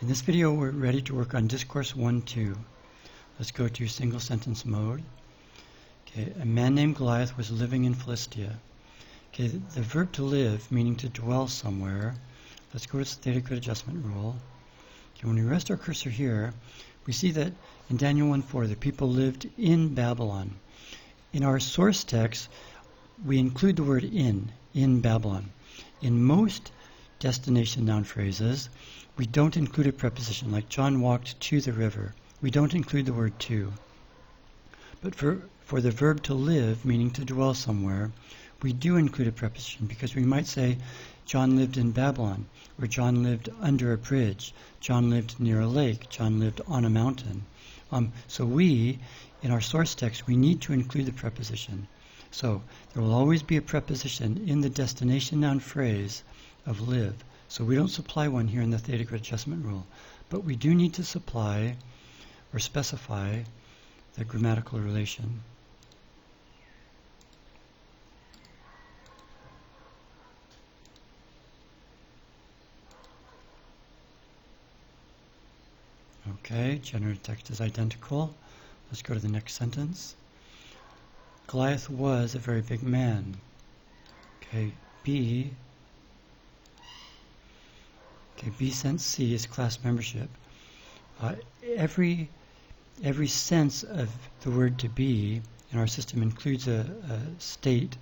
In this video, we're ready to work on Discourse 1-2. Let's go to single sentence mode. Okay, a man named Goliath was living in Philistia. Okay, the verb to live, meaning to dwell somewhere. Let's go to the theta grid adjustment rule. Okay, when we rest our cursor here, we see that in Daniel 1:4, the people lived in Babylon. In our source text, we include the word in Babylon. In most destination noun phrases, we don't include a preposition, like John walked to the river. We don't include the word to. But for the verb to live, meaning to dwell somewhere, we do include a preposition, because we might say John lived in Babylon, or John lived under a bridge, John lived near a lake, John lived on a mountain. So we, in our source text, we need to include the preposition. So there will always be a preposition in the destination noun phrase of live. So we don't supply one here in the theta grid adjustment rule, but we do need to supply or specify the grammatical relation. Okay, generated text is identical. Let's go to the next sentence. Goliath was a very big man. Okay, B sense C is class membership. Every sense of the word to be in our system includes a state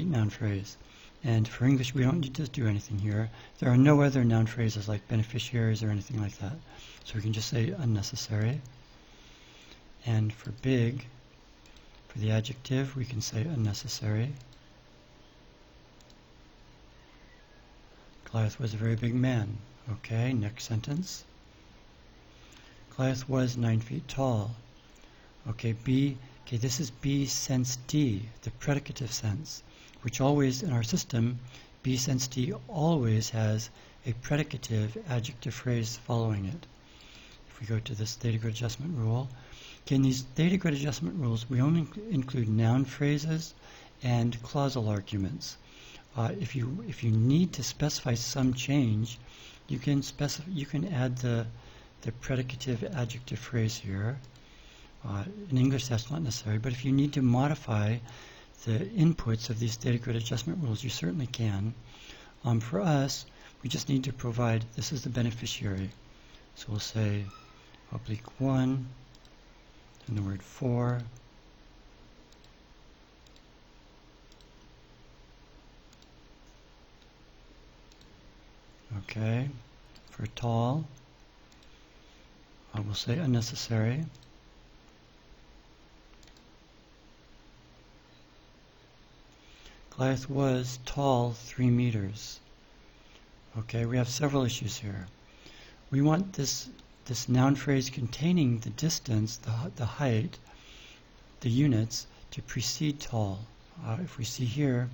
noun phrase. And for English, we don't need to do anything here. There are no other noun phrases like beneficiaries or anything like that. So we can just say unnecessary. And for big, for the adjective, we can say unnecessary. Goliath was a very big man. Okay, next sentence. Goliath was 9 feet tall. Okay, this is B sense D, the predicative sense, which always, in our system, B sense D always has a predicative adjective phrase following it. If we go to this theta grid adjustment rule, in these theta grid adjustment rules, we only include noun phrases and clausal arguments. If you need to specify some change, you can add the predicative adjective phrase here. In English, that's not necessary, but if you need to modify the inputs of these theta grid adjustment rules, you certainly can. For us, we just need to provide, this is the beneficiary. So we'll say _1 and the word for. Okay, for tall, I will say unnecessary. Goliath was tall 3 meters. Okay, we have several issues here. We want this noun phrase containing the distance, the height, the units, to precede tall. If we see here,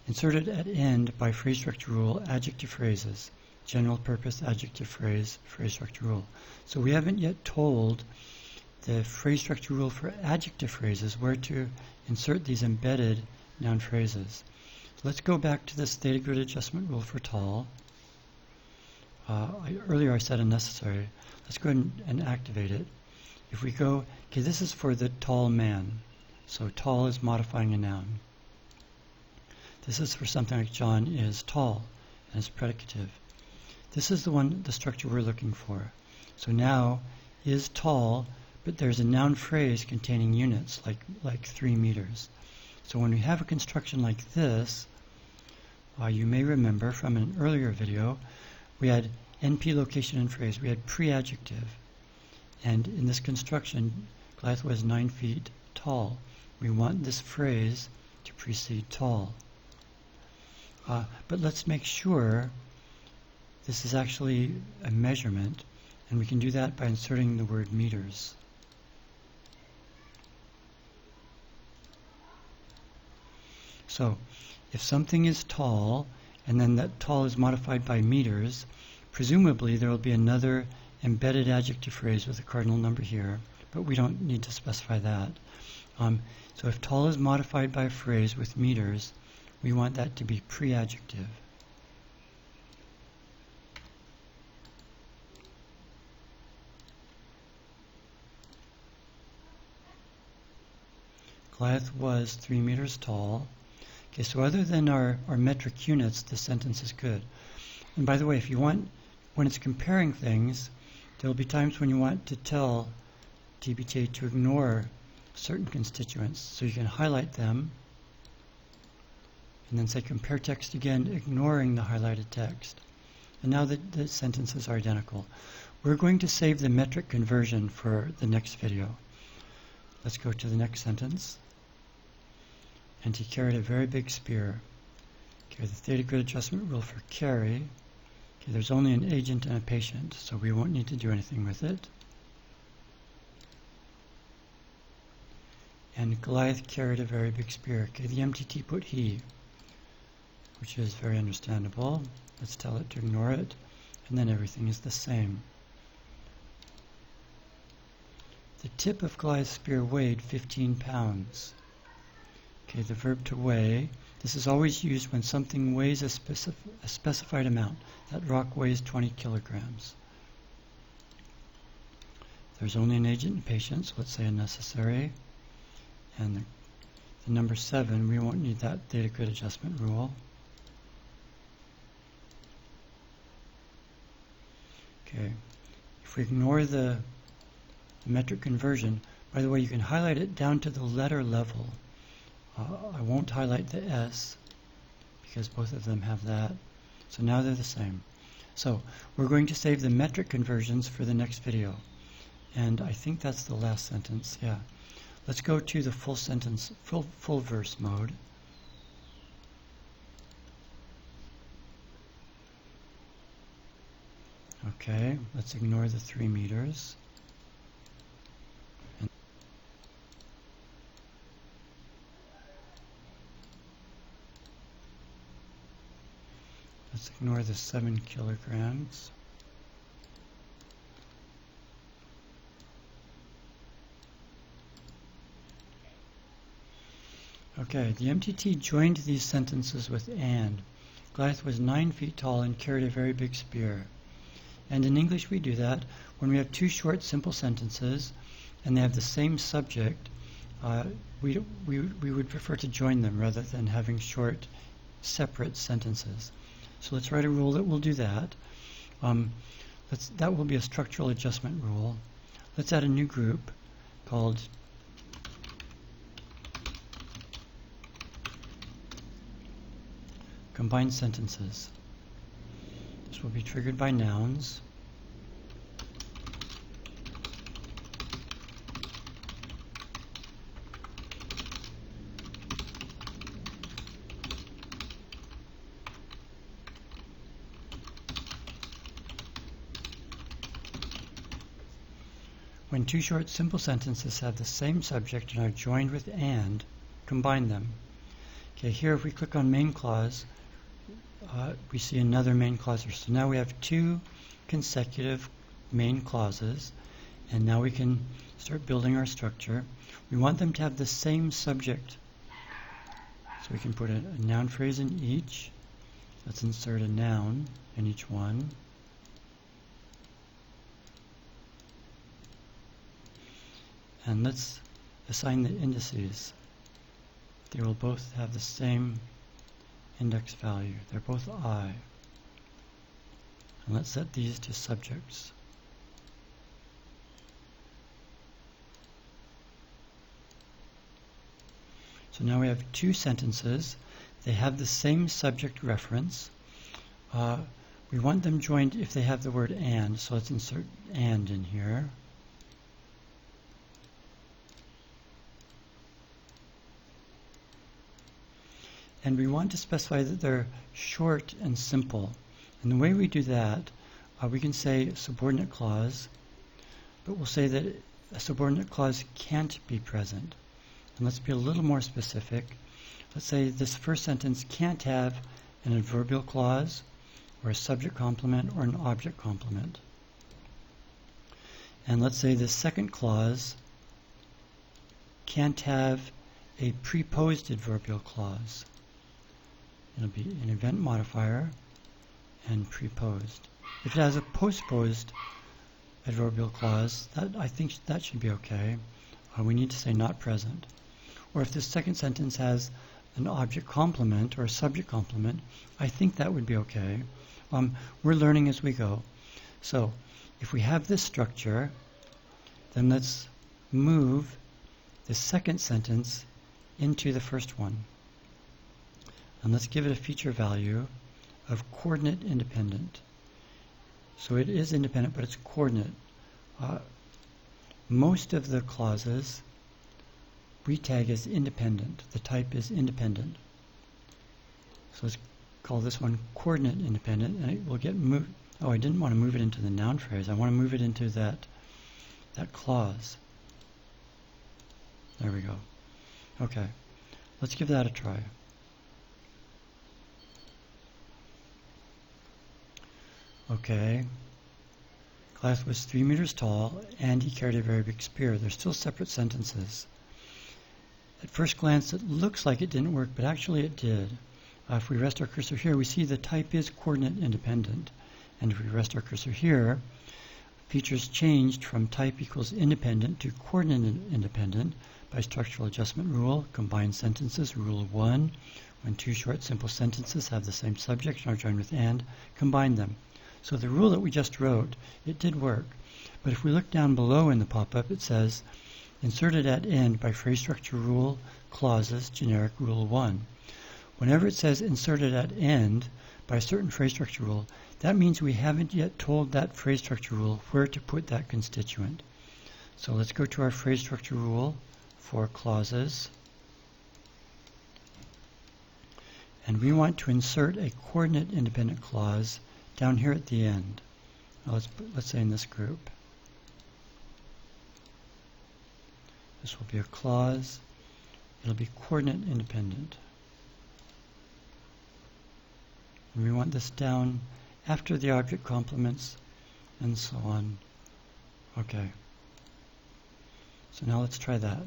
inserted at end by phrase structure rule, adjective phrases. General purpose adjective phrase structure rule. So we haven't yet told the phrase structure rule for adjective phrases where to insert these embedded noun phrases. So let's go back to this theta grid adjustment rule for tall. Earlier I said unnecessary. Let's go ahead and activate it. If we go, okay, this is for the tall man. So tall is modifying a noun. This is for something like John is tall, and it's predicative. This is the structure we're looking for. So now is tall, but there's a noun phrase containing units, like 3 meters. So when we have a construction like this, you may remember from an earlier video, we had NP location and phrase. We had pre-adjective. And in this construction, Goliath was 9 feet tall. We want this phrase to precede tall. But let's make sure this is actually a measurement, and we can do that by inserting the word meters. So, if something is tall, and then that tall is modified by meters, presumably there will be another embedded adjective phrase with a cardinal number here, but we don't need to specify that. So if tall is modified by a phrase with meters, we want that to be pre-adjective. Goliath was 3 meters tall. Okay, so other than our metric units, the sentence is good. And by the way, if you want, when it's comparing things, there will be times when you want to tell TBTA to ignore certain constituents. So you can highlight them and then say compare text again, ignoring the highlighted text. And now the sentences are identical. We're going to save the metric conversion for the next video. Let's go to the next sentence. And he carried a very big spear. Okay, the theta grid adjustment rule for carry. Okay, there's only an agent and a patient, so we won't need to do anything with it. And Goliath carried a very big spear. Okay, the MTT put he, which is very understandable. Let's tell it to ignore it, and then everything is the same. The tip of Goliath's spear weighed 15 pounds. Okay, the verb to weigh. This is always used when something weighs a specified amount. That rock weighs 20 kilograms. There's only an agent and patient, so let's say unnecessary. And the number 7, we won't need that theta grid adjustment rule. Okay, if we ignore the metric conversion, by the way, you can highlight it down to the letter level. I won't highlight the S because both of them have that. So now they're the same. So we're going to save the metric conversions for the next video. And I think that's the last sentence, yeah. Let's go to the full sentence, full verse mode. Okay, let's ignore the 3 meters. Let's ignore the 7 kilograms. Okay, the MTT joined these sentences with and. Goliath was 9 feet tall and carried a very big spear. And in English we do that when we have 2 short simple sentences and they have the same subject. We would prefer to join them rather than having short separate sentences. So let's write a rule that will do that. That will be a structural adjustment rule. Let's add a new group called combined sentences. This will be triggered by nouns. When 2 short simple sentences have the same subject and are joined with and, combine them. Okay, here if we click on main clause, we see another main clause. So now we have 2 consecutive main clauses, and now we can start building our structure. We want them to have the same subject. So we can put a noun phrase in each. Let's insert a noun in each one. And let's assign the indices. They will both have the same index value. They're both I. And let's set these to subjects. So now we have 2 sentences. They have the same subject reference. We want them joined if they have the word and, so let's insert and in here. And we want to specify that they're short and simple. And the way we do that, we can say subordinate clause, but we'll say that a subordinate clause can't be present. And let's be a little more specific. Let's say this first sentence can't have an adverbial clause, or a subject complement, or an object complement. And let's say the second clause can't have a preposed adverbial clause. It'll be an event modifier and preposed. If it has a postposed adverbial clause, I think that should be okay. We need to say not present. or if this second sentence has an object complement or a subject complement, I think that would be okay. We're learning as we go. So if we have this structure, then let's move the second sentence into the first one. And let's give it a feature value of coordinate independent. So it is independent, but it's coordinate. Most of the clauses we tag as independent. The type is independent. So let's call this one coordinate independent, and it will get moved. Oh, I didn't want to move it into the noun phrase. I want to move it into that clause. There we go. Okay, let's give that a try. Okay, Goliath was 3 meters tall, and he carried a very big spear. They're still separate sentences. At first glance, it looks like it didn't work, but actually it did. If we rest our cursor here, we see the type is coordinate independent. And if we rest our cursor here, features changed from type equals independent to coordinate independent by structural adjustment rule, combined sentences, rule 1. When two short simple sentences have the same subject and are joined with and, combine them. So the rule that we just wrote, it did work. But if we look down below in the pop-up, it says, inserted at end by phrase structure rule, clauses, generic rule 1. Whenever it says inserted at end by a certain phrase structure rule, that means we haven't yet told that phrase structure rule where to put that constituent. So let's go to our phrase structure rule for clauses. And we want to insert a coordinate independent clause down here at the end. Now let's say in this group. This will be a clause. It'll be coordinate independent. And we want this down after the object complements and so on. Okay. So now let's try that.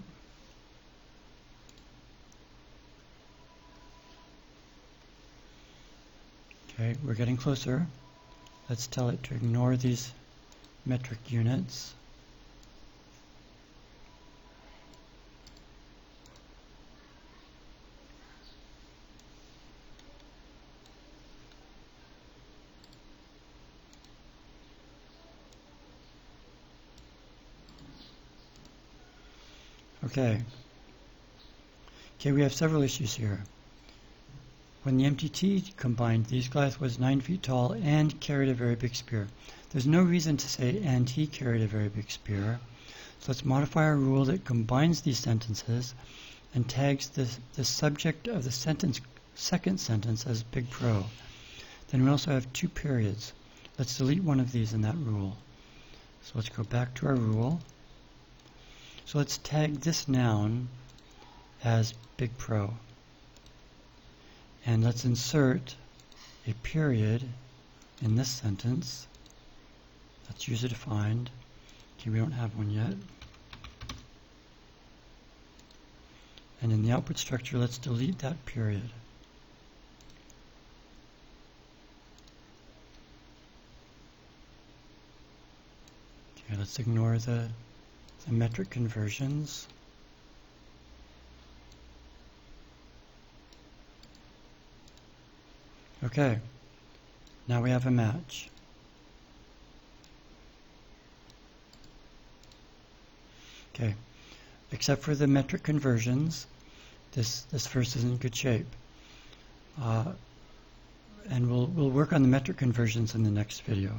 Okay, we're getting closer. Let's tell it to ignore these metric units. Okay, we have several issues here. When the MTT combined, these Goliath was 9 feet tall and carried a very big spear. There's no reason to say and he carried a very big spear. So let's modify our rule that combines these sentences and tags the subject of the second sentence as big pro. Then we also have 2 periods. Let's delete one of these in that rule. So let's go back to our rule. So let's tag this noun as big pro. And let's insert a period in this sentence. That's user defined. Okay, we don't have one yet. And in the output structure, let's delete that period. Okay, let's ignore the metric conversions. Okay, now we have a match. Okay, except for the metric conversions, this first is in good shape. And we'll work on the metric conversions in the next video.